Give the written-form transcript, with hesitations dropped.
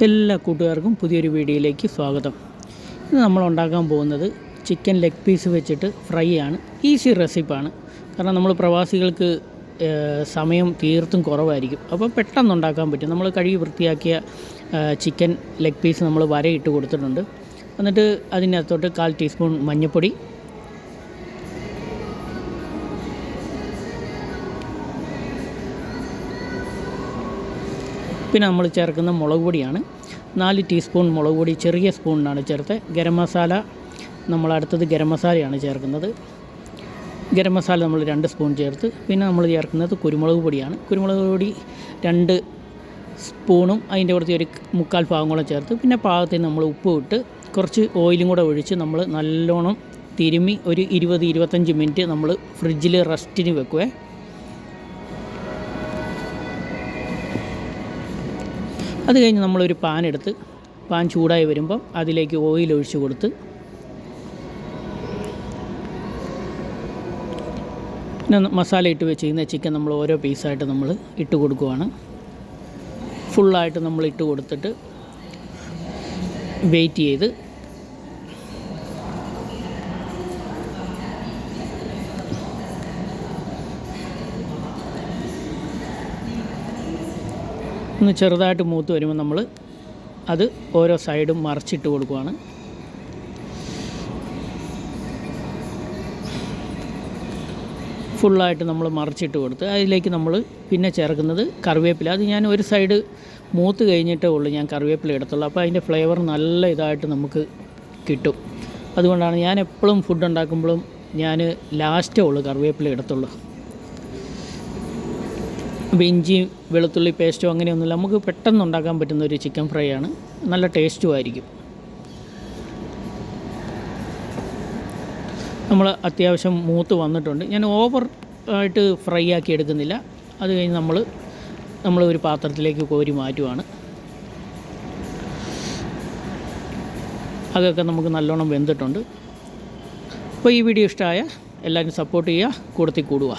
എല്ലാ കൂട്ടുകാർക്കും പുതിയൊരു വീഡിയോയിലേക്ക് സ്വാഗതം. ഇന്ന് നമ്മൾ ഉണ്ടാക്കാൻ പോകുന്നത് ചിക്കൻ ലെഗ് പീസ് വെച്ചിട്ട് ഫ്രൈ ആണ്. ഈസി റെസിപ്പാണ്. കാരണം നമ്മൾ പ്രവാസികൾക്ക് സമയം തീർത്തും കുറവായിരിക്കും. അപ്പോൾ പെട്ടെന്ന് ഉണ്ടാക്കാൻ പറ്റും. നമ്മൾ കഴുകി വൃത്തിയാക്കിയ ചിക്കൻ ലെഗ് പീസ് നമ്മൾ വരയിട്ട് കൊടുത്തിട്ടുണ്ട്. എന്നിട്ട് അതിനകത്തോട്ട് 1/4 ടീസ്പൂൺ മഞ്ഞൾപ്പൊടി, പിന്നെ നമ്മൾ ചേർക്കുന്ന മുളക് പൊടിയാണ് 4 ടീസ്പൂൺ മുളക് പൊടി, ചെറിയ സ്പൂണിനാണ് ചേർത്ത്. ഗരം മസാല അടുത്തത് ഗരം മസാലയാണ് ചേർക്കുന്നത്. ഗരം മസാല നമ്മൾ 2 സ്പൂൺ ചേർത്ത്. പിന്നെ നമ്മൾ ചേർക്കുന്നത് കുരുമുളക് പൊടിയാണ്. കുരുമുളക് പൊടി 2 സ്പൂണും അതിൻ്റെ കുറച്ച് ഒരു 1/4 ഭാഗം കൂടെ ചേർത്ത്. പിന്നെ പാകത്തിന് നമ്മൾ ഉപ്പ് ഇട്ട് കുറച്ച് ഓയിലും കൂടെ ഒഴിച്ച് നമ്മൾ നല്ലോണം തിരുമ്മി ഒരു 20-25 മിനിറ്റ് നമ്മൾ ഫ്രിഡ്ജിൽ റെസ്റ്റിന് വെക്കുവേ. അത് കഴിഞ്ഞ് നമ്മളൊരു പാൻ ചൂടായി വരുമ്പം അതിലേക്ക് ഓയിൽ ഒഴിച്ച് കൊടുത്ത് പിന്നെ മസാല ഇട്ട് വെച്ചിരിക്കുന്ന ചിക്കൻ നമ്മൾ ഓരോ പീസായിട്ട് നമ്മൾ ഇട്ട് കൊടുക്കുവാണ്. ഫുള്ളായിട്ട് നമ്മൾ ഇട്ട് കൊടുത്തിട്ട് വെയിറ്റ് ചെയ്ത് ഒന്ന് ചെറുതായിട്ട് മൂത്ത് വരുമ്പോൾ നമ്മൾ അത് ഓരോ സൈഡും മറിച്ചിട്ട് കൊടുക്കുവാണ്. ഫുള്ളായിട്ട് നമ്മൾ മറിച്ചിട്ട് കൊടുത്ത് അതിലേക്ക് നമ്മൾ പിന്നെ ചേർക്കുന്നത് കറിവേപ്പില. അത് ഞാൻ ഒരു സൈഡ് മൂത്ത് കഴിഞ്ഞിട്ടേ ഉള്ളൂ ഞാൻ കറിവേപ്പില എടുത്തുള്ളൂ. അപ്പോൾ അതിൻ്റെ ഫ്ലേവർ നല്ല ഇതായിട്ട് നമുക്ക് കിട്ടും. അതുകൊണ്ടാണ് ഞാൻ എപ്പോഴും ഫുഡ് ഉണ്ടാക്കുമ്പോഴും ഞാൻ ലാസ്റ്റേ ഉള്ളൂ കറിവേപ്പില എടുത്തുള്ളൂ. അപ്പോൾ ഇഞ്ചി വെളുത്തുള്ളി പേസ്റ്റോ അങ്ങനെയൊന്നുമില്ല. നമുക്ക് പെട്ടെന്ന് ഉണ്ടാക്കാൻ പറ്റുന്ന ഒരു ചിക്കൻ ഫ്രൈ ആണ്. നല്ല ടേസ്റ്റും ആയിരിക്കും. നമ്മൾ അത്യാവശ്യം മൂത്ത് വന്നിട്ടുണ്ട്. ഞാൻ ഓവർ ആയിട്ട് ഫ്രൈ ആക്കി എടുക്കുന്നില്ല. അത് കഴിഞ്ഞ് നമ്മൾ ഒരു പാത്രത്തിലേക്ക് കോരി മാറ്റുവാണ്. അതൊക്കെ നമുക്ക് നല്ലോണം വെന്തിട്ടുണ്ട്. അപ്പോൾ ഈ വീഡിയോ ഇഷ്ടമായ എല്ലാവരും സപ്പോർട്ട് ചെയ്യുക, കൂടത്തിൽ കൂടുക.